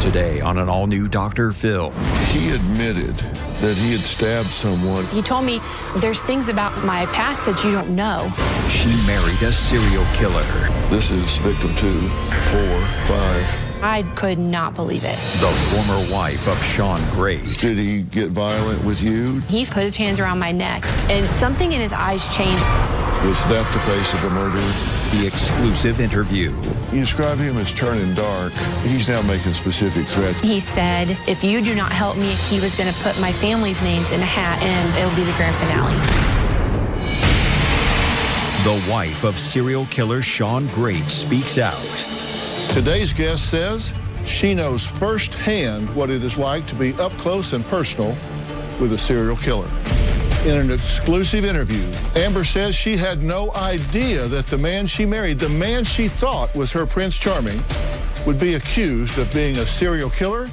Today on an all-new Dr. Phil. He admitted that he had stabbed someone. He told me, there's things about my past that you don't know. She married a serial killer. This is victim 2, 4, 5. I could not believe it. The former wife of Shawn Grate. Did he get violent with you? He put his hands around my neck, and something in his eyes changed. Was that the face of a murder? The exclusive interview. You describe him as turning dark. He's now making specific threats. He said, if you do not help me, he was going to put my family's names in a hat, and it'll be the grand finale. The wife of serial killer Shawn Grate speaks out. Today's guest says she knows firsthand what it is like to be up close and personal with a serial killer. In an exclusive interview, Amber says she had no idea that the man she married, the man she thought was her Prince Charming, would be accused of being a serial killer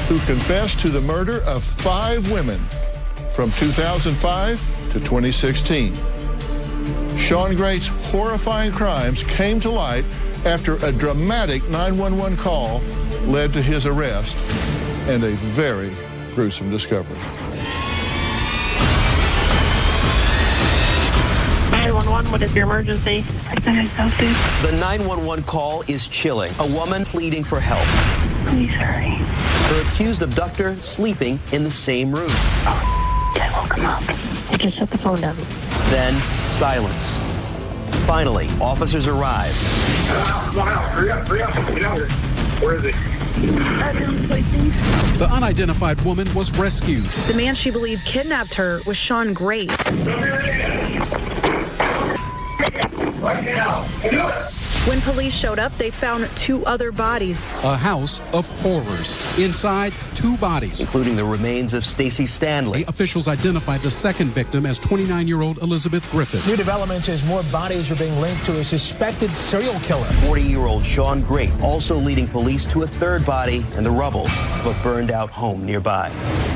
who confessed to the murder of 5 women from 2005 to 2016. Shawn Grate's horrifying crimes came to light after a dramatic 911 call led to his arrest and a very gruesome discovery. 911, what is your emergency? The 911 call is chilling. A woman pleading for help. Please hurry. Her accused abductor sleeping in the same room. I woke him up. I just shut the phone down. Then silence. Finally, officers arrive. Hurry up, get out here. Where is he? The unidentified woman was rescued. The man she believed kidnapped her was Shawn Grate. Right now. When police showed up, they found 2 other bodies. A house of horrors. Inside, 2 bodies. Including the remains of Stacy Stanley. Officials identified the second victim as 29-year-old Elizabeth Griffith. New developments as more bodies are being linked to a suspected serial killer. 40-year-old Shawn Grate also leading police to a 3rd body in the rubble of a burned-out home nearby.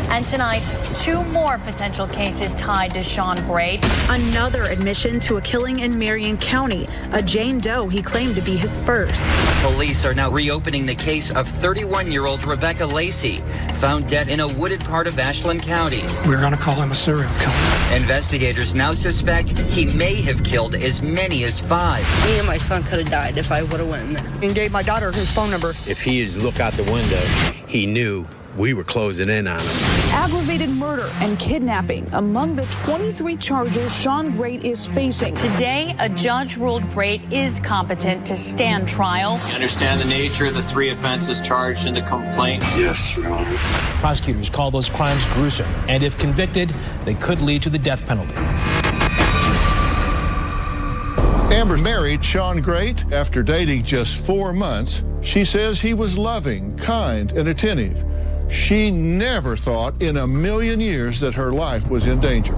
And tonight, 2 more potential cases tied to Shawn Grate. Another admission to a killing in Marion County. A Jane Doe he claimed to be his first. Police are now reopening the case of 31-year-old Rebecca Lacey, found dead in a wooded part of Ashland County. We're going to call him a serial killer. Investigators now suspect he may have killed as many as 5. Me and my son could have died if I would have went in there. And gave my daughter his phone number. If he had looked out the window, he knew we were closing in on him. Aggravated murder and kidnapping among the 23 charges Shawn Grate is facing. Today, a judge ruled Grate is competent to stand trial. You understand the nature of the 3 offenses charged in the complaint? Yes, Your Honor. Prosecutors call those crimes gruesome, and if convicted, they could lead to the death penalty. Amber married Shawn Grate after dating just 4 months. She says he was loving, kind, and attentive. She never thought in a million years that her life was in danger.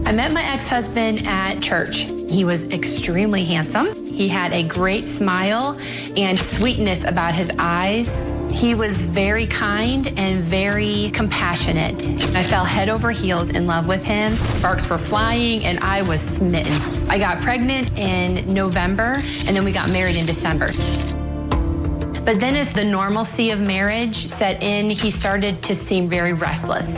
I met my ex-husband at church. He was extremely handsome. He had a great smile and sweetness about his eyes. He was very kind and very compassionate. I fell head over heels in love with him. Sparks were flying and I was smitten. I got pregnant in November and then we got married in December. But then as the normalcy of marriage set in, he started to seem very restless.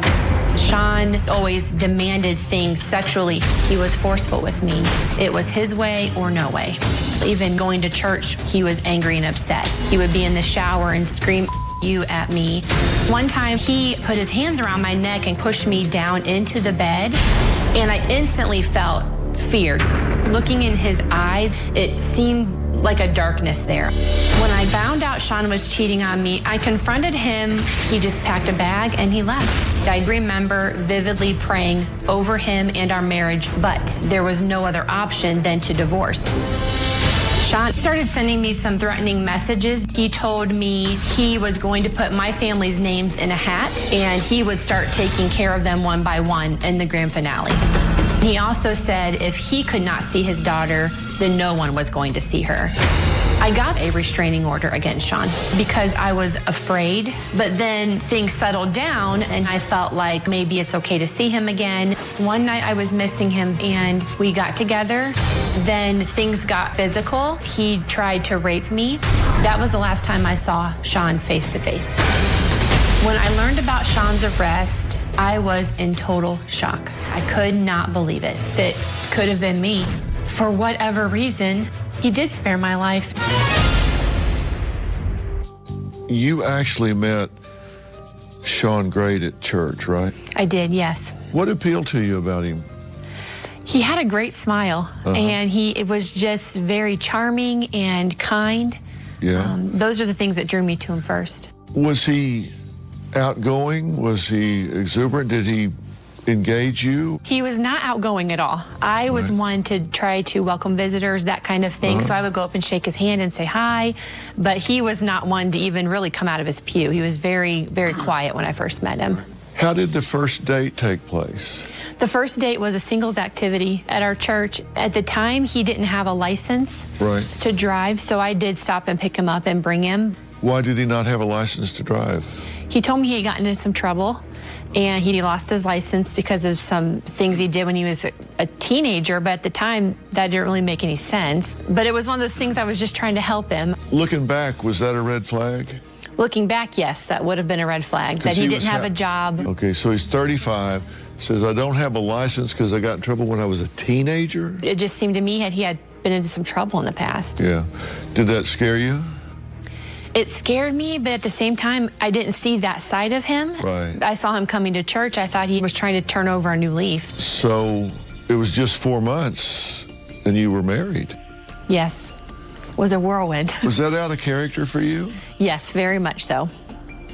Shawn always demanded things sexually. He was forceful with me. It was his way or no way. Even going to church, he was angry and upset. He would be in the shower and scream you at me. One time he put his hands around my neck and pushed me down into the bed, and I instantly felt fear. Looking in his eyes, it seemed like a darkness there. When I found out Shawn was cheating on me, I confronted him. He just packed a bag and he left. I remember vividly praying over him and our marriage, but there was no other option than to divorce. Shawn started sending me some threatening messages. He told me he was going to put my family's names in a hat and he would start taking care of them one by one in the grand finale. He also said if he could not see his daughter, then no one was going to see her. I got a restraining order against Shawn because I was afraid, but then things settled down and I felt like maybe it's okay to see him again. One night I was missing him and we got together. Then things got physical. He tried to rape me. That was the last time I saw Shawn face to face. When I learned about Shawn's arrest, I was in total shock. I could not believe it. It could have been me. For whatever reason, he did spare my life. You actually met Shawn Grate at church, right? I did, yes. What appealed to you about him? He had a great smile, and it was just very charming and kind. Yeah. Those are the things that drew me to him first. Was he outgoing? Was he exuberant? Did he engage you? He was not outgoing at all. I was one to try to welcome visitors, that kind of thing. So I would go up and shake his hand and say hi, but he was not one to even really come out of his pew. He was very, very quiet when I first met him. How did the first date take place? The first date was a singles activity at our church. At the time, he didn't have a license to drive, so I did stop and pick him up and bring him. Why did he not have a license to drive? He told me he had gotten into some trouble, and he lost his license because of some things he did when he was a teenager, but at the time, that didn't really make any sense. But it was one of those things I was just trying to help him. Looking back, was that a red flag? Looking back, yes, that would have been a red flag, that he didn't have a job. Okay, so he's 35, says, I don't have a license because I got in trouble when I was a teenager? It just seemed to me he had been into some trouble in the past. Yeah. Did that scare you? It scared me, but at the same time, I didn't see that side of him. Right. I saw him coming to church. I thought he was trying to turn over a new leaf. So it was just 4 months and you were married? Yes. It was a whirlwind. Was that out of character for you? Yes, very much so.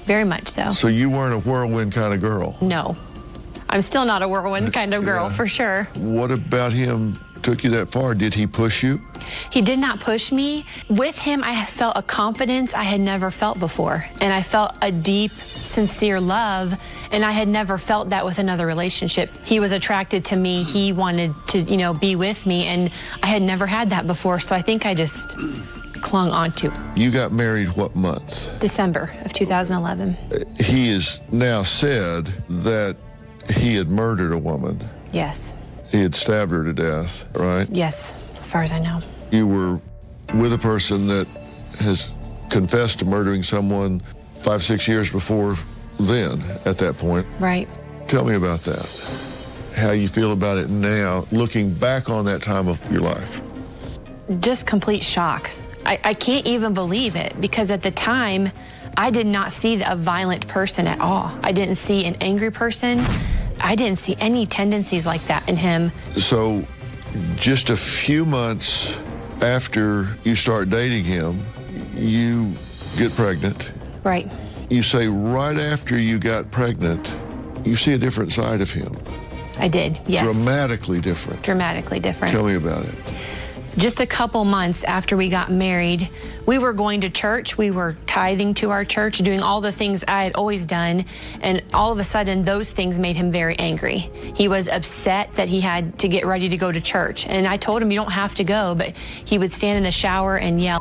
Very much so. So you weren't a whirlwind kind of girl? No. I'm still not a whirlwind kind of girl, for sure. What about him took you that far? Did he push you? He did not push me. With him, I felt a confidence I had never felt before. And I felt a deep, sincere love, and I had never felt that with another relationship. He was attracted to me. He wanted to, be with me, and I had never had that before, so I think I just clung onto. You got married what month? December of 2011. He has now said that he had murdered a woman. Yes. He had stabbed her to death, right? Yes, as far as I know. You were with a person that has confessed to murdering someone 5-6 years before then, at that point. Right. Tell me about that. How you feel about it now, looking back on that time of your life. Just complete shock. I can't even believe it, because at the time, I did not see a violent person at all. I didn't see an angry person. I didn't see any tendencies like that in him. So just a few months after you start dating him, you get pregnant. Right. You say right after you got pregnant, you see a different side of him. I did, yes. Dramatically different. Dramatically different. Tell me about it. Just a couple months after we got married, we were going to church. We were tithing to our church, doing all the things I had always done. And all of a sudden, those things made him very angry. He was upset that he had to get ready to go to church. And I told him, you don't have to go, but he would stand in the shower and yell.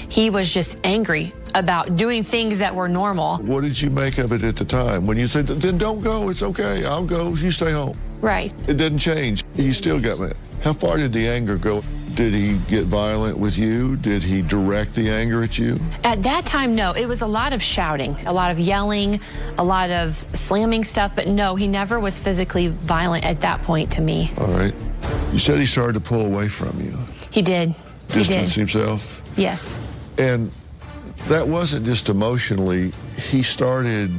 He was just angry about doing things that were normal. What did you make of it at the time? When you said, then don't go, it's okay, I'll go, you stay home. Right. It didn't change. He still got mad. How far did the anger go? Did he get violent with you? Did he direct the anger at you? At that time, no. It was a lot of shouting, a lot of yelling, a lot of slamming stuff, but no, he never was physically violent at that point to me. All right. You said he started to pull away from you. He did. Distance himself? Yes. And that wasn't just emotionally. He started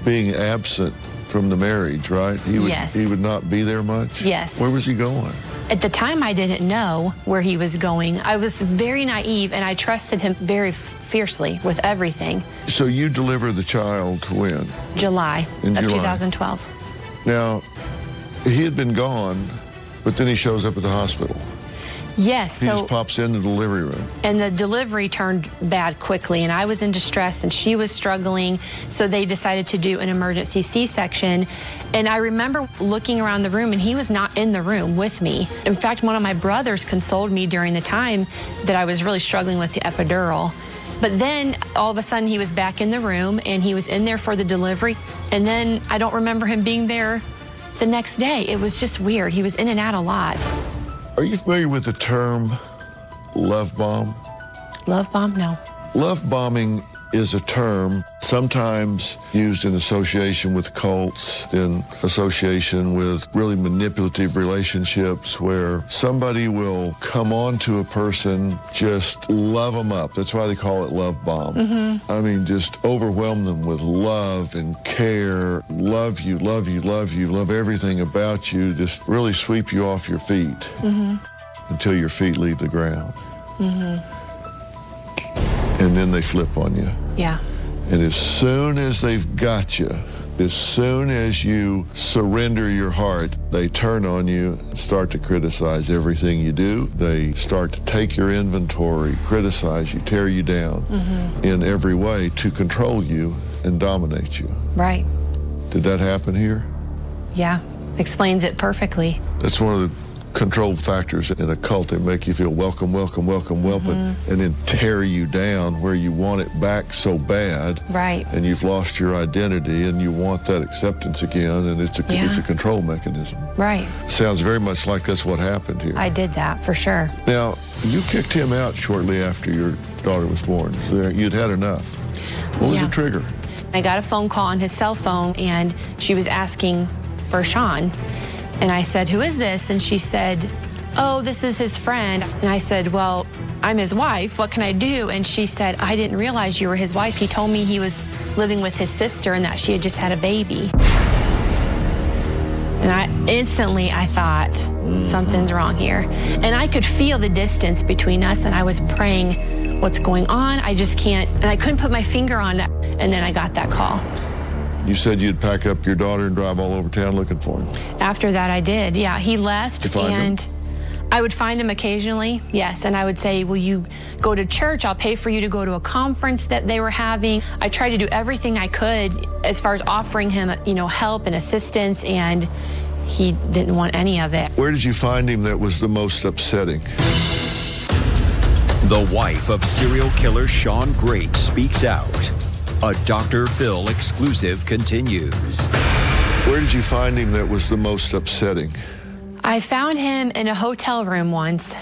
being absent from the marriage, right? Yes. He would not be there much? Yes. Where was he going? At the time, I didn't know where he was going. I was very naive, and I trusted him very fiercely with everything. So you delivered the child when? July of 2012. Now, he had been gone, but then he shows up at the hospital. Yes. He just pops in the delivery room. And the delivery turned bad quickly, and I was in distress, and she was struggling, so they decided to do an emergency C-section. And I remember looking around the room, and he was not in the room with me. In fact, one of my brothers consoled me during the time that I was really struggling with the epidural. But then, all of a sudden, he was back in the room, and he was in there for the delivery. And then I don't remember him being there the next day. It was just weird. He was in and out a lot. Are you familiar with the term love bomb? Love bomb? No. Love bombing is a term sometimes used in association with cults, in association with really manipulative relationships where somebody will come on to a person, just love them up. That's why they call it love bomb. Mm-hmm. I mean, just overwhelm them with love and care. Love you, love you, love you, love everything about you. Just really sweep you off your feet mm-hmm. until your feet leave the ground. Mm-hmm. And then they flip on you. Yeah. And as soon as they've got you, as soon as you surrender your heart, they turn on you and start to criticize everything you do. They start to take your inventory, criticize you, tear you down mm-hmm. in every way to control you and dominate you. Right. Did that happen here? Yeah. Explains it perfectly. That's one of the control factors in a cult. They make you feel welcome, welcome, welcome, welcome, mm-hmm. and then tear you down where you want it back so bad. Right. And you've lost your identity and you want that acceptance again, and it's a control mechanism. Right. Sounds very much like that's what happened here. I did that, for sure. Now, you kicked him out shortly after your daughter was born. So you'd had enough. What was the trigger? I got a phone call on his cell phone, and she was asking for Shawn. And I said, "Who is this?" And she said, "Oh, this is his friend." And I said, "Well, I'm his wife. What can I do?" And she said, "I didn't realize you were his wife. He told me he was living with his sister and that she had just had a baby." And I thought, something's wrong here. And I could feel the distance between us, and I was praying, what's going on? I just can't, and I couldn't put my finger on it. And then I got that call. You said you'd pack up your daughter and drive all over town looking for him. After that, I did. Yeah, he left. Did you find him? I would find him occasionally, yes. And I would say, "Will you go to church? I'll pay for you to go to a conference that they were having." I tried to do everything I could as far as offering him, help and assistance, and he didn't want any of it. Where did you find him that was the most upsetting? The wife of serial killer Shawn Grate speaks out. A Dr. Phil exclusive continues. Where did you find him that was the most upsetting? I found him in a hotel room once,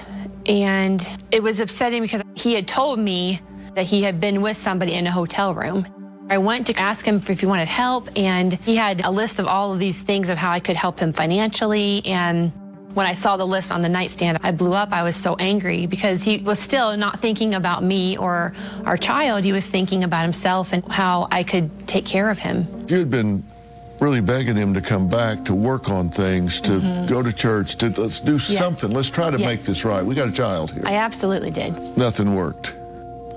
and it was upsetting because he had told me that he had been with somebody in a hotel room. I went to ask him if he wanted help, and he had a list of all of these things of how I could help him financially. And when I saw the list on the nightstand, I blew up. I was so angry because he was still not thinking about me or our child. He was thinking about himself and how I could take care of him. You had been really begging him to come back, to work on things, to go to church, to let's do something. Let's try to make this right. We got a child here. I absolutely did. Nothing worked.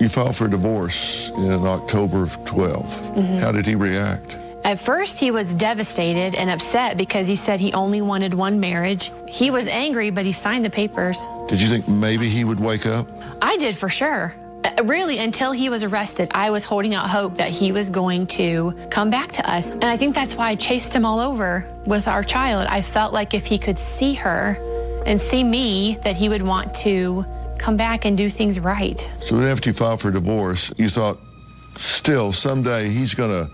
You filed for divorce in October of 12. How did he react? At first, he was devastated and upset because he said he only wanted one marriage. He was angry, but he signed the papers. Did you think maybe he would wake up? I did, for sure. Really, until he was arrested, I was holding out hope that he was going to come back to us. And I think that's why I chased him all over with our child. I felt like if he could see her and see me, that he would want to come back and do things right. So after you filed for divorce, you thought, still, someday he's going to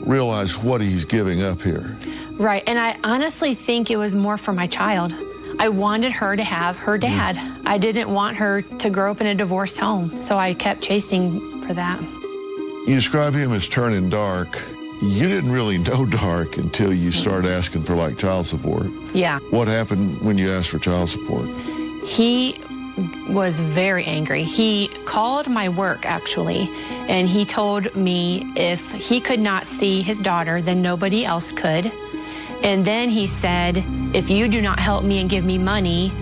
realize what he's giving up here. Right, and I honestly think it was more for my child. I wanted her to have her dad. I didn't want her to grow up in a divorced home, so I kept chasing for that. You describe him as turning dark. You didn't really know dark until you started asking for, like, child support. Yeah. What happened when you asked for child support? He was very angry. He called my work, actually, and he told me if he could not see his daughter, then nobody else could. And then he said, if you do not help me and give me money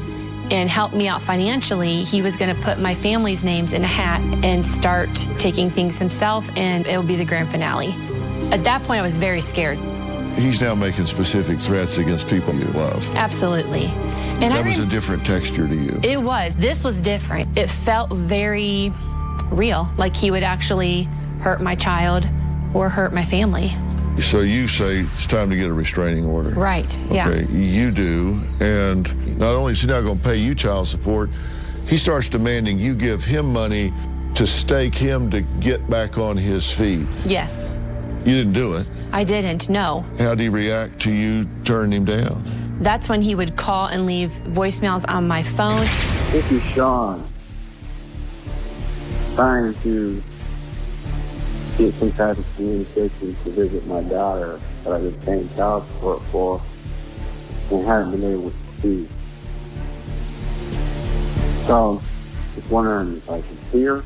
and help me out financially, he was going to put my family's names in a hat and start taking things himself, and it will be the grand finale. At that point, I was very scared. he's now making specific threats against people you love. Absolutely. And that was a different texture to you. It was. This was different. It felt very real, like he would actually hurt my child or hurt my family. So you say it's time to get a restraining order. Right, yeah. Okay, you do. And not only is he not going to pay you child support, he starts demanding you give him money to stake him to get back on his feet. Yes. You didn't do it. I didn't, no. How did he react to you turning him down? That's when he would call and leave voicemails on my phone. This is Shawn. Trying to get some type of communication to visit my daughter that I've been paying child support for and haven't been able to see. So, just wondering if I should see her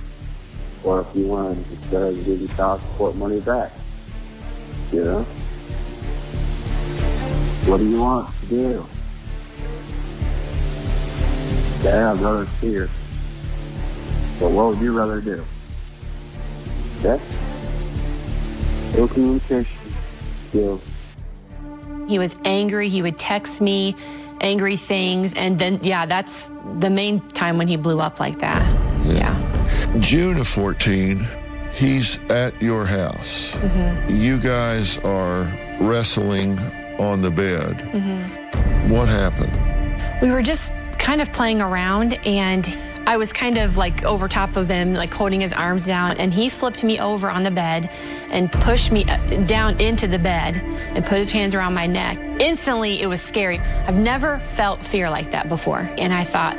or if you want to just give you child support money back. You know? What do you want to do? Yeah, I'd rather see her. But what would you rather do? Yes? No communication skills. He was angry. He would text me angry things. And then, yeah, that's the main time when he blew up like that. Yeah. June of 14, he's at your house. Mm-hmm. You guys are wrestling on the bed. Mm-hmm. What happened? We were just kind of playing around, and I was kind of like over top of him, like holding his arms down, and he flipped me over on the bed and pushed me down into the bed and put his hands around my neck. Instantly, it was scary. I've never felt fear like that before, and I thought,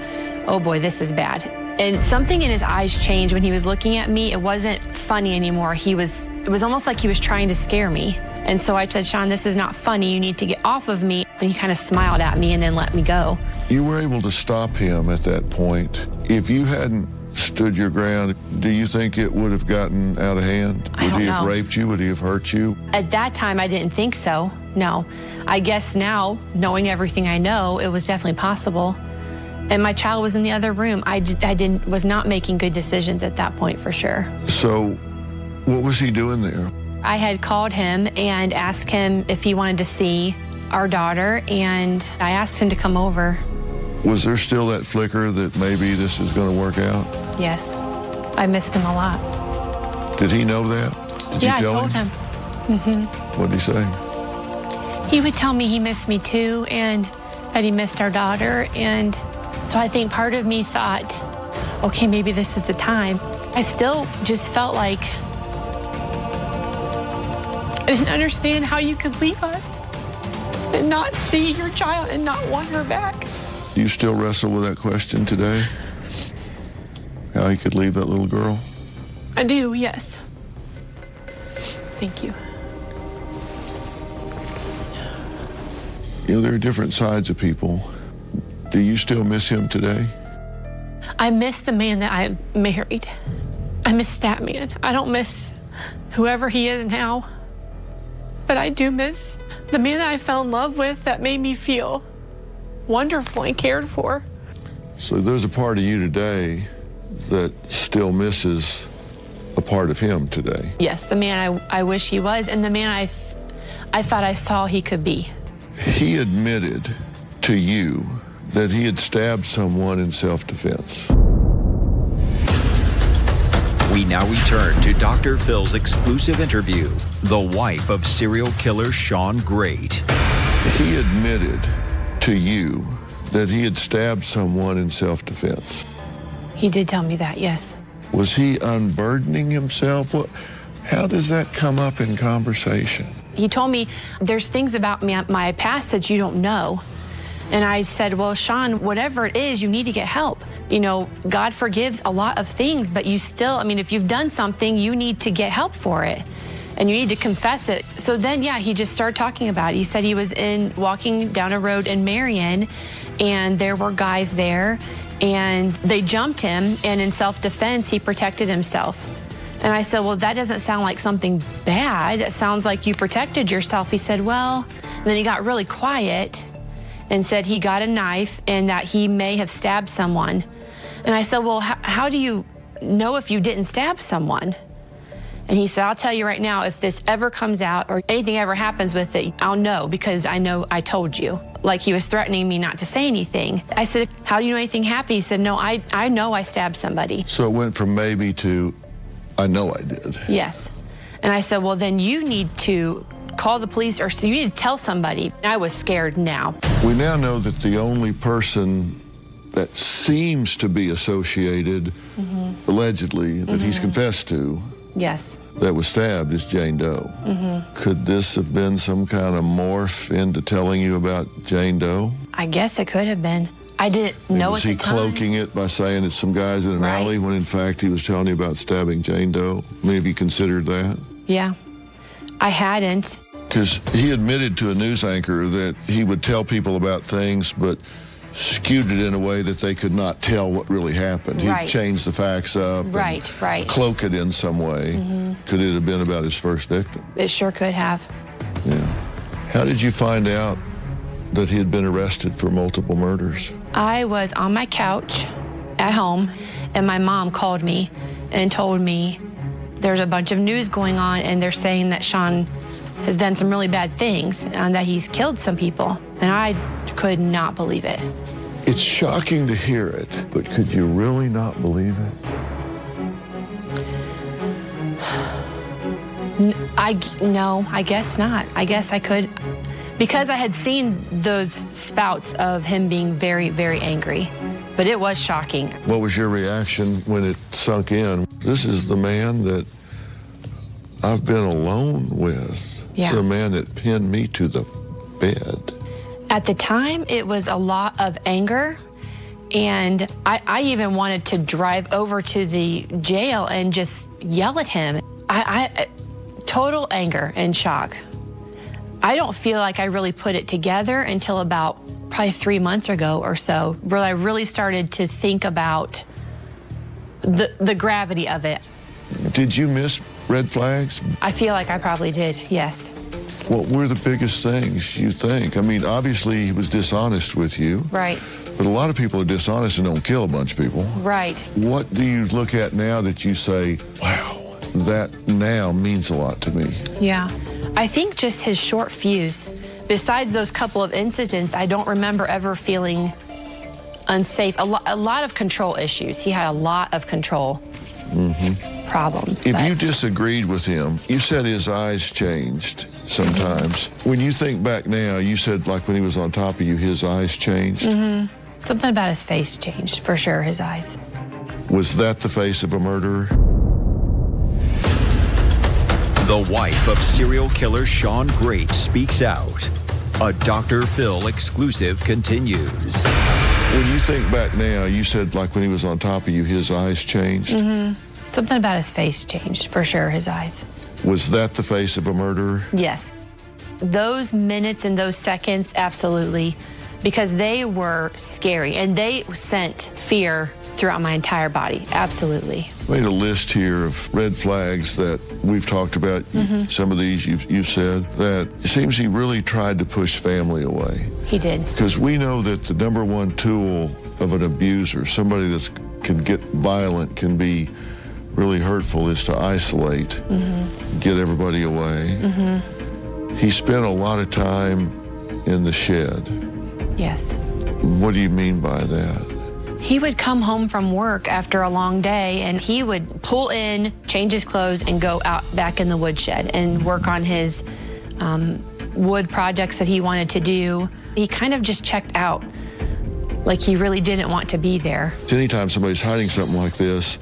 oh boy, this is bad. And something in his eyes changed when he was looking at me. It wasn't funny anymore. It was almost like he was trying to scare me. And so I said, Shawn, this is not funny. You need to get off of me. And he kind of smiled at me and then let me go. You were able to stop him at that point. If you hadn't stood your ground, do you think it would have gotten out of hand? I don't know. Would he have raped you? Would he have hurt you? At that time, I didn't think so, no. I guess now, knowing everything I know, it was definitely possible. And my child was in the other room. I was not making good decisions at that point, for sure. So what was he doing there? I had called him and asked him if he wanted to see our daughter, and I asked him to come over. Was there still that flicker that maybe this is going to work out? Yes. I missed him a lot. Did he know that? Did you tell him? Yeah, I told him. Mm-hmm. What did he say? He would tell me he missed me too, and that he missed our daughter. And so I think part of me thought, okay, maybe this is the time. I still just felt like I didn't understand how you could leave us and not see your child and not want her back. Do you still wrestle with that question today? How he could leave that little girl? I do, yes. Thank you. You know, there are different sides of people. Do you still miss him today? I miss the man that I married. I miss that man. I don't miss whoever he is now. But I do miss the man that I fell in love with that made me feel wonderful and cared for. So there's a part of you today that still misses a part of him today. Yes, the man I wish he was, and the man I thought I saw he could be. He admitted to you that he had stabbed someone in self-defense. We now return to Dr. Phil's exclusive interview, the wife of serial killer Shawn Grate. He admitted to you that he had stabbed someone in self-defense. He did tell me that, yes. Was he unburdening himself? How does that come up in conversation? He told me, there's things about my past that you don't know. And I said, well, Shawn, whatever it is, you need to get help. You know, God forgives a lot of things, but you still, I mean, if you've done something, you need to get help for it. And you need to confess it. So then, yeah, he just started talking about it. He said he was walking down a road in Marion, and there were guys there, and they jumped him, and in self-defense, he protected himself. And I said, well, that doesn't sound like something bad. It sounds like you protected yourself. He said, well, and then he got really quiet and said he got a knife and that he may have stabbed someone. And I said, well, how do you know if you didn't stab someone? And he said, I'll tell you right now, if this ever comes out or anything ever happens with it, I'll know because I know I told you. Like he was threatening me not to say anything. I said, how do you know anything happened? He said, no, I know I stabbed somebody. So it went from maybe to, I know I did. Yes. And I said, well, then you need to call the police or so you need to tell somebody. I was scared now. We now know that the only person that seems to be associated, allegedly, that he's confessed to, yes, that was stabbed is Jane Doe. Could this have been some kind of morph into telling you about Jane Doe? I guess it could have been. I didn't know at the time. Was he cloaking it by saying it's some guys in an alley when in fact he was telling you about stabbing Jane Doe? I mean, have you considered that? Yeah, I hadn't. Because he admitted to a news anchor that he would tell people about things, but skewed it in a way that they could not tell what really happened. He'd change the facts up, and cloak it in some way. Could it have been about his first victim? It sure could have. Yeah. How did you find out that he had been arrested for multiple murders? I was on my couch at home, and my mom called me and told me there's a bunch of news going on, and they're saying that Shawn has done some really bad things and that he's killed some people. And I could not believe it. It's shocking to hear it, but could you really not believe it? No, I guess not. I guess I could, because I had seen those spouts of him being very, very angry. But it was shocking. What was your reaction when it sunk in? This is the man that I've been alone with. Yeah. It's the man that pinned me to the bed. At the time, it was a lot of anger, and I even wanted to drive over to the jail and just yell at him. Total anger and shock. I don't feel like I really put it together until about probably 3 months ago or so, where I really started to think about the gravity of it. Did you miss red flags? I feel like I probably did, yes. What were the biggest things you think? I mean, obviously he was dishonest with you. Right. But a lot of people are dishonest and don't kill a bunch of people. Right. What do you look at now that you say, wow, that now means a lot to me? Yeah. I think just his short fuse. Besides those couple of incidents, I don't remember ever feeling unsafe. A lot of control issues. He had a lot of control problems. If you disagreed with him, you said his eyes changed sometimes. When you think back now, you said like when he was on top of you, his eyes changed? Something about his face changed, for sure, his eyes. Was that the face of a murderer? The wife of serial killer Shawn Grate speaks out. A Dr. Phil exclusive continues. When you think back now, you said like when he was on top of you, his eyes changed? Something about his face changed, for sure, his eyes. Was that the face of a murderer? Yes. Those minutes and those seconds, absolutely, because they were scary, and they sent fear throughout my entire body, absolutely. I made a list here of red flags that we've talked about. Some of these you've said that it seems he really tried to push family away. He did. Because we know that the #1 tool of an abuser, somebody that can get violent, can be really hurtful, is to isolate, get everybody away. He spent a lot of time in the shed. Yes. What do you mean by that? He would come home from work after a long day, and he would pull in, change his clothes, and go out back in the woodshed and work on his wood projects that he wanted to do. He kind of just checked out, like he really didn't want to be there. Anytime somebody's hiding something like this,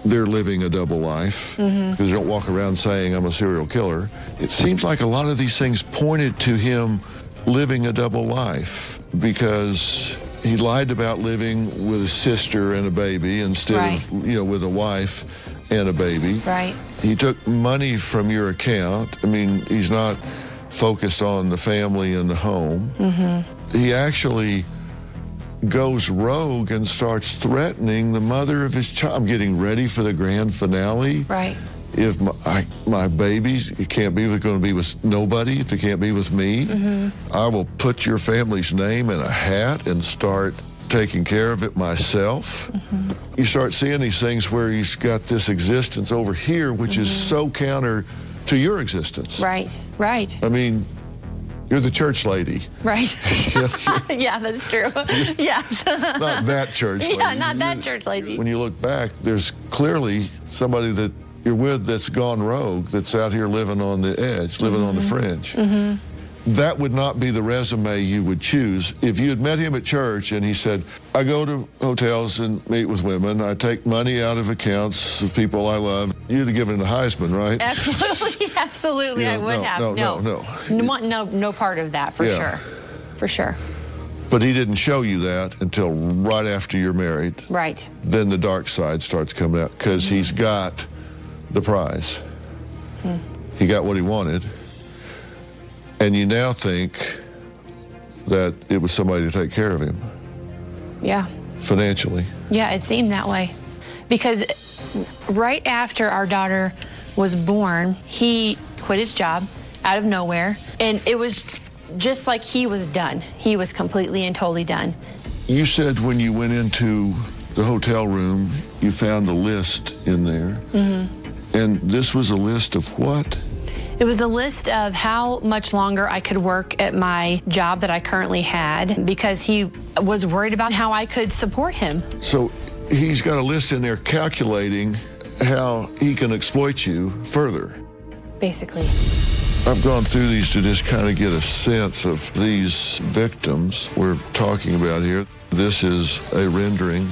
they're living a double life, because they don't walk around saying, I'm a serial killer. It seems like a lot of these things pointed to him living a double life, because he lied about living with a sister and a baby instead of, with a wife and a baby. Right. He took money from your account. I mean, he's not focused on the family and the home. He actually goes rogue and starts threatening the mother of his child. I'm getting ready for the grand finale. Right. If my baby, it can't be going to be with nobody, if it can't be with me, I will put your family's name in a hat and start taking care of it myself. You start seeing these things where he's got this existence over here, which is so counter to your existence. Right, right. I mean, you're the church lady. Right. Yeah, that's true. Yes. Not that church lady. Yeah, not that church lady. When you look back, there's clearly somebody that you're with that's gone rogue, that's out here living on the edge, living on the fringe. That would not be the resume you would choose. If you had met him at church and he said, I go to hotels and meet with women, I take money out of accounts of people I love, you'd have given him a Heisman, right? Absolutely, absolutely, Yeah, I would have. No part of that, for sure. For sure. But he didn't show you that until right after you're married. Right. Then the dark side starts coming out because he's got the prize. He got what he wanted. And you now think that it was somebody to take care of him. Yeah. Financially. Yeah, it seemed that way. Because right after our daughter was born, he quit his job out of nowhere. And it was just like he was done. He was completely and totally done. You said when you went into the hotel room, you found a list in there. And this was a list of what? It was a list of how much longer I could work at my job that I currently had because he was worried about how I could support him. So he's got a list in there calculating how he can exploit you further. Basically. I've gone through these to just kind of get a sense of these victims we're talking about here. This is a rendering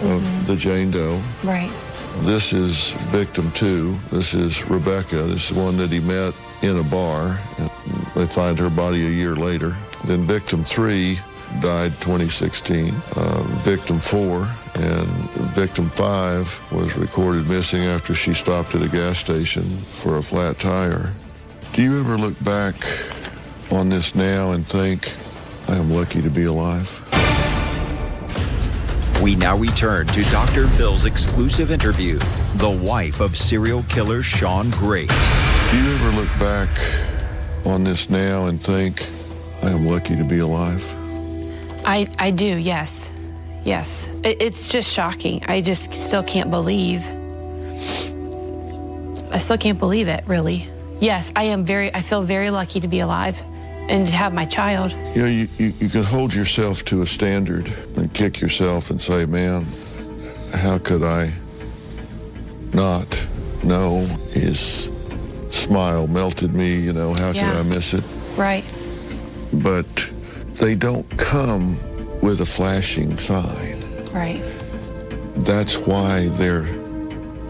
of the Jane Doe. Right. This is victim 2. This is Rebecca. This is one that he met in a bar. And they find her body a year later. Then victim 3 died 2016. Victim 4 and victim 5 was recorded missing after she stopped at a gas station for a flat tire. Do you ever look back on this now and think, I am lucky to be alive? We now return to Dr. Phil's exclusive interview, the wife of serial killer Shawn Grate. Do you ever look back on this now and think, I am lucky to be alive? I do, yes. Yes. It's just shocking. I just still can't believe. I still can't believe it, really. Yes, I feel very lucky to be alive and to have my child. You know, you can hold yourself to a standard and kick yourself and say, man, how could I not know? His smile melted me, you know, how could I miss it? Right. But they don't come with a flashing sign. Right. That's why they're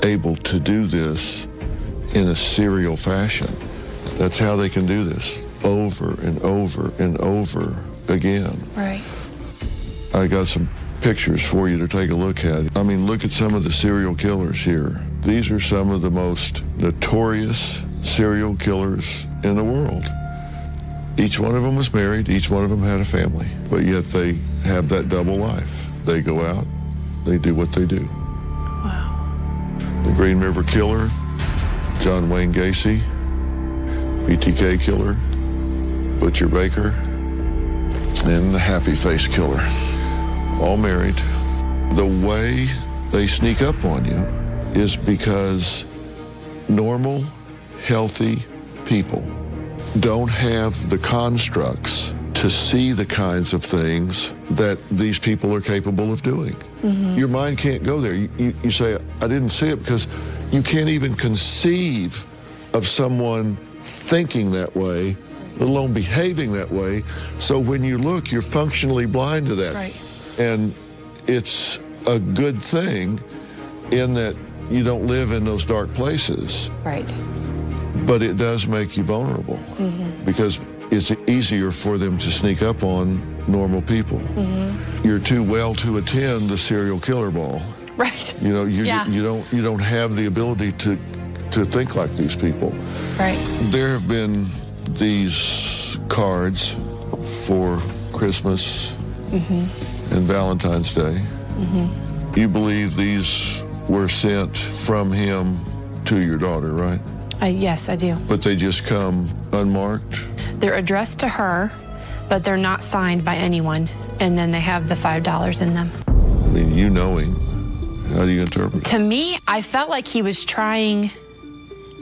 able to do this in a serial fashion. That's how they can do this over and over and over again. Right. I got some pictures for you to take a look at. I mean, look at some of the serial killers here. These are some of the most notorious serial killers in the world. Each one of them was married, each one of them had a family, but yet they have that double life. They go out, they do what they do. Wow. The Green River Killer, John Wayne Gacy, BTK Killer, Butcher Baker, and the Happy Face Killer. All married. The way they sneak up on you is because normal, healthy people don't have the constructs to see the kinds of things that these people are capable of doing. Your mind can't go there. You say, I didn't see it because you can't even conceive of someone thinking that way, let alone behaving that way. So when you look, you're functionally blind to that. Right. And it's a good thing in that you don't live in those dark places. Right. But it does make you vulnerable because it's easier for them to sneak up on normal people. You're too well to attend the serial killer ball. Right. You know, you don't have the ability to think like these people. Right. There have been these cards for Christmas and Valentine's Day. You believe these were sent from him to your daughter, right? Yes, I do. But they just come unmarked? They're addressed to her, but they're not signed by anyone. and then they have the $5 in them. I mean, you know him. How do you interpret it? To me, I felt like he was trying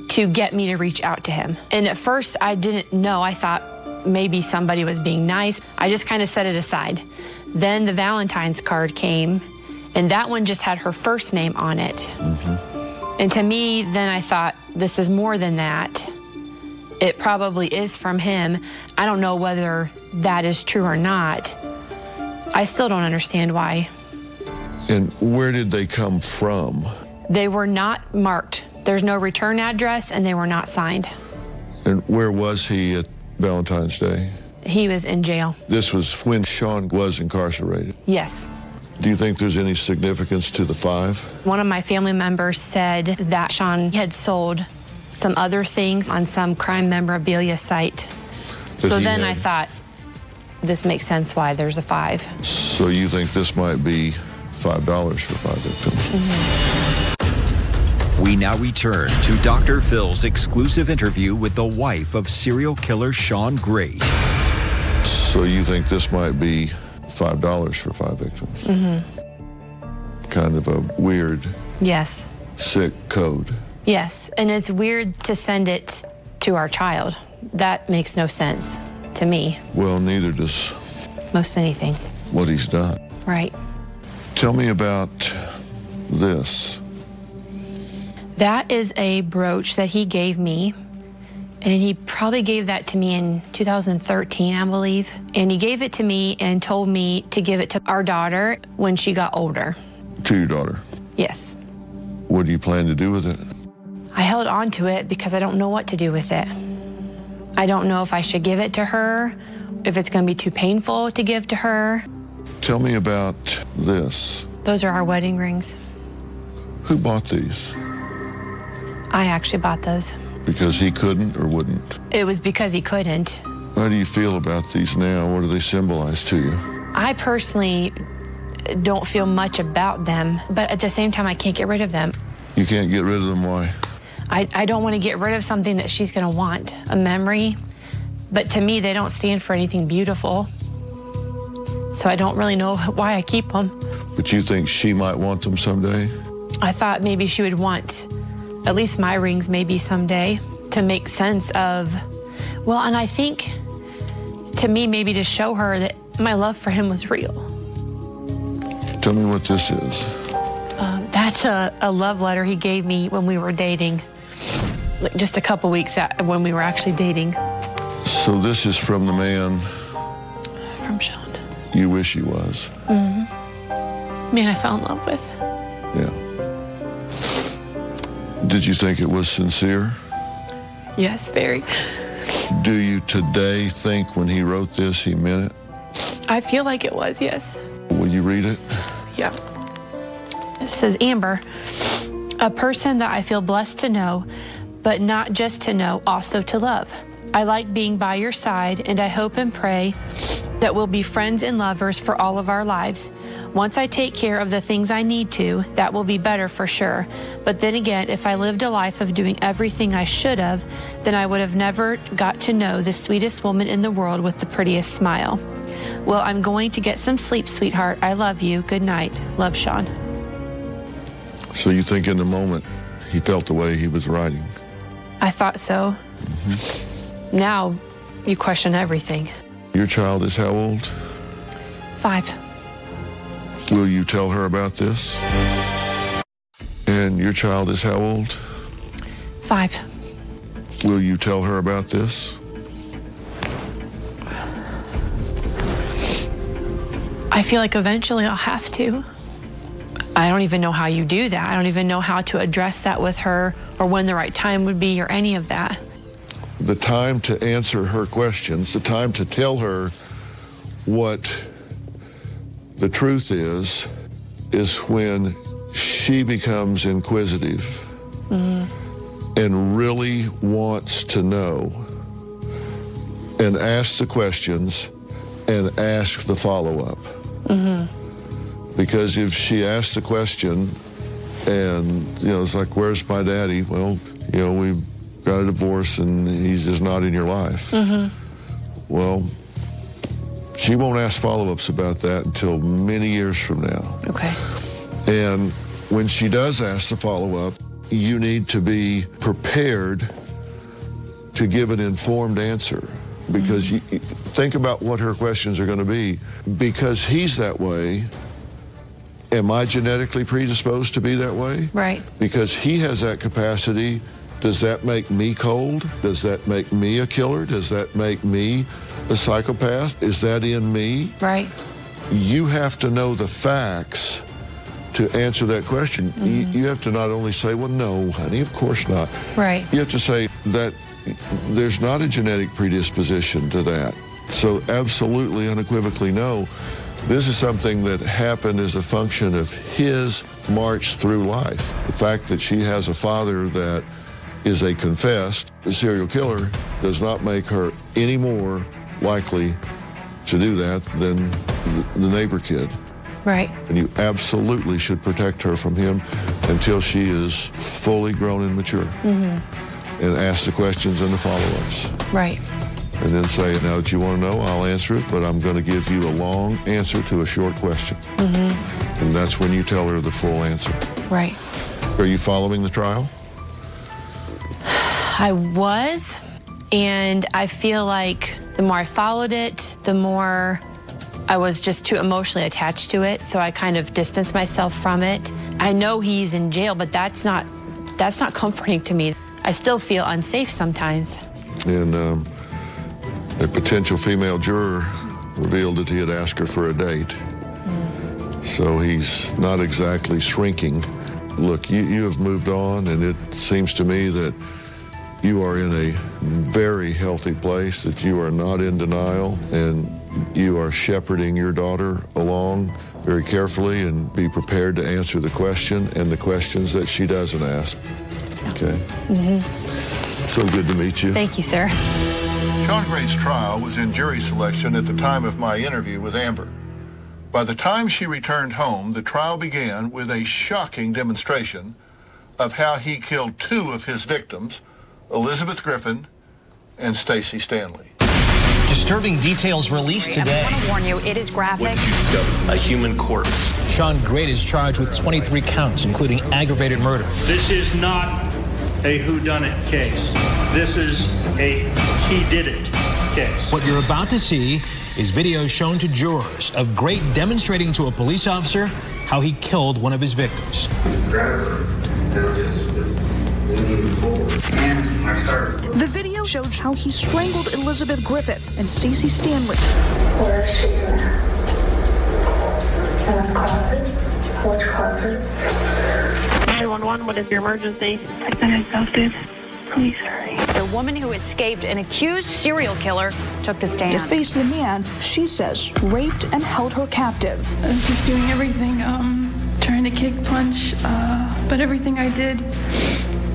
to get me to reach out to him. And at first, I didn't know. I thought maybe somebody was being nice. I just kind of set it aside. Then the Valentine's card came, and that one just had her first name on it. Mm-hmm. And to me, then I thought, this is more than that. It probably is from him. I don't know whether that is true or not. I still don't understand why. And where did they come from? They were not marked. There's no return address, and they were not signed. And where was he at Valentine's Day? He was in jail. This was when Shawn was incarcerated? Yes. Do you think there's any significance to the 5? One of my family members said that Shawn had sold some other things on some crime memorabilia site. So then I thought, this makes sense why there's a 5. So you think this might be $5 for 5 victims? Mm-hmm. We now return to Dr. Phil's exclusive interview with the wife of serial killer Shawn Grate. So you think this might be $5 for 5 victims? Mm-hmm. Kind of a weird, yes, sick code. Yes, and it's weird to send it to our child. That makes no sense to me. Well, neither does most anything. What he's done. Right. Tell me about this. That is a brooch that he gave me, and he probably gave that to me in 2013, I believe. And he gave it to me and told me to give it to our daughter when she got older. To your daughter? Yes. What do you plan to do with it? I held on to it because I don't know what to do with it. I don't know if I should give it to her, if it's going to be too painful to give to her. Tell me about this. Those are our wedding rings. Who bought these? I actually bought those. Because he couldn't or wouldn't? It was because he couldn't. How do you feel about these now? What do they symbolize to you? I personally don't feel much about them, but at the same time, I can't get rid of them. You can't get rid of them, why? I don't want to get rid of something that she's going to want, a memory. But to me, they don't stand for anything beautiful. So I don't really know why I keep them. But you think she might want them someday? I thought maybe she would want at least my rings maybe someday to make sense of, well, and I think to me maybe to show her that my love for him was real. Tell me what this is. That's a love letter he gave me when we were dating, like just a couple weeks when we were actually dating. So this is from the man from Shawn you wish he was. Mm-hmm. Man I fell in love with. Yeah. Did you think it was sincere? Yes, very. Do you today think when he wrote this he meant it? I feel like it was, yes. Will you read it? Yeah. It says, Amber, a person that I feel blessed to know, but not just to know, also to love. I like being by your side, and I hope and pray that we'll be friends and lovers for all of our lives. Once I take care of the things I need to, that will be better for sure. But then again, if I lived a life of doing everything I should have, then I would have never got to know the sweetest woman in the world with the prettiest smile. Well, I'm going to get some sleep, sweetheart. I love you. Good night. Love, Shawn. So you think in the moment he felt the way he was writing? I thought so. Mm-hmm. Now you question everything. Your child is how old? 5. Will you tell her about this? And your child is how old? 5. Will you tell her about this? I feel like eventually I'll have to. I don't even know how you do that. I don't even know how to address that with her or when the right time would be or any of that. The time to answer her questions, the time to tell her what the truth is when she becomes inquisitive and really wants to know and ask the questions and ask the follow-up. Because if she asks the question and, it's like, where's my daddy? Well, we've got a divorce and he's just not in your life. Well, She won't ask follow-ups about that until many years from now. Okay. And when she does ask the follow-up, you need to be prepared to give an informed answer, because you think about what her questions are going to be. Because he's that way, am I genetically predisposed to be that way? Right. Because he has that capacity, does that make me cold? Does that make me a killer? Does that make me a psychopath? Is that in me? Right. You have to know the facts to answer that question. You have to not only say, well, no, honey, of course not. Right. You have to say that there's not a genetic predisposition to that. So absolutely, unequivocally, no. This is something that happened as a function of his march through life. The fact that she has a father that is a confessed serial killer does not make her any more likely to do that than the neighbor kid. Right. And you absolutely should protect her from him until she is fully grown and mature. And ask the questions and the follow-ups. Right. And then say, now that you want to know, I'll answer it, but I'm going to give you a long answer to a short question. And that's when you tell her the full answer. Right. Are you following the trial? I was, and I feel like the more I followed it, the more I was just too emotionally attached to it, so I kind of distanced myself from it. I know he's in jail, but that's not comforting to me. I still feel unsafe sometimes. And a potential female juror revealed that he had asked her for a date. So he's not exactly shrinking. Look, you have moved on, and it seems to me that you are in a very healthy place, that you are not in denial, and you are shepherding your daughter along very carefully, and be prepared to answer the question and the questions that she doesn't ask. Okay? So good to meet you. Thank you, sir. Shawn Grate's trial was in jury selection at the time of my interview with Amber. By the time she returned home, the trial began with a shocking demonstration of how he killed two of his victims, Elizabeth Griffin and Stacey Stanley. Disturbing details released today. I want to warn you, it is graphic. What did you discover? A human corpse. Shawn Grate is charged with 23 counts, including aggravated murder. This is not a whodunit case. This is a he-did-it case. What you're about to see is video shown to jurors of Grate demonstrating to a police officer how he killed one of his victims. The video showed how he strangled Elizabeth Griffith and Stacey Stanley. Where is she? In the closet? Which closet? 911, what is your emergency? I think I ghosted. Please hurry. The woman who escaped an accused serial killer took the stand. To face the man she says raped and held her captive. I was just doing everything, trying to kick, punch, but everything I did,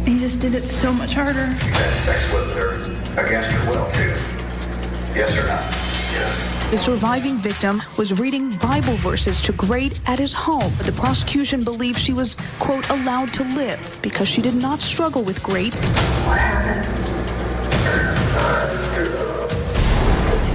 he just did it so much harder. You had sex with her against her will, too. Yes or no? Yes. The surviving victim was reading Bible verses to Grate at his home. The prosecution believed she was, quote, allowed to live because she did not struggle with Grate. What happened?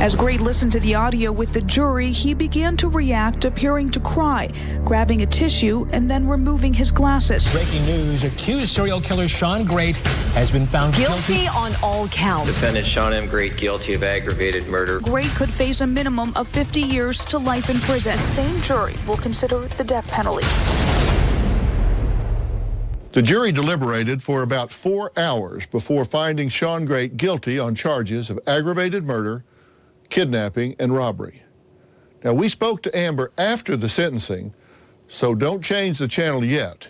As Grate listened to the audio with the jury, he began to react, appearing to cry, grabbing a tissue, and then removing his glasses. Breaking news, accused serial killer Shawn Grate has been found guilty on all counts. Defendant Shawn M. Grate guilty of aggravated murder. Grate could face a minimum of 50 years to life in prison. The same jury will consider the death penalty. The jury deliberated for about 4 hours before finding Shawn Grate guilty on charges of aggravated murder, kidnapping, and robbery. Now, we spoke to Amber after the sentencing, so don't change the channel yet.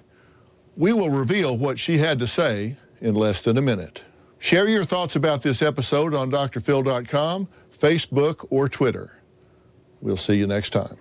We will reveal what she had to say in less than a minute. Share your thoughts about this episode on drphil.com, Facebook, or Twitter. We'll see you next time.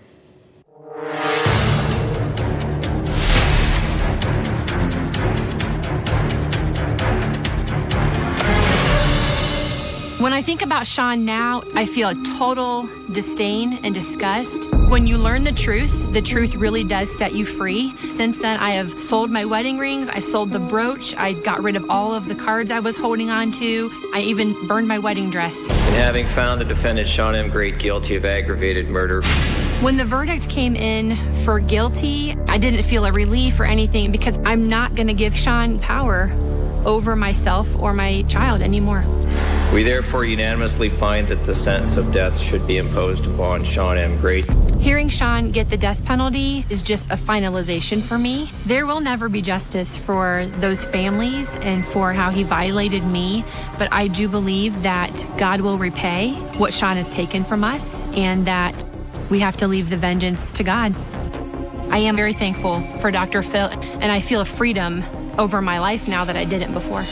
When I think about Shawn now, I feel a total disdain and disgust. When you learn the truth really does set you free. Since then, I have sold my wedding rings, I sold the brooch, I got rid of all of the cards I was holding on to, I even burned my wedding dress. And having found the defendant, Shawn M. Grate, guilty of aggravated murder. When the verdict came in for guilty, I didn't feel a relief or anything because I'm not going to give Shawn power over myself or my child anymore. We therefore unanimously find that the sentence of death should be imposed upon Shawn M. Grate. Hearing Shawn get the death penalty is just a finalization for me. There will never be justice for those families and for how he violated me, but I do believe that God will repay what Shawn has taken from us and that we have to leave the vengeance to God. I am very thankful for Dr. Phil, and I feel a freedom over my life now that I didn't before.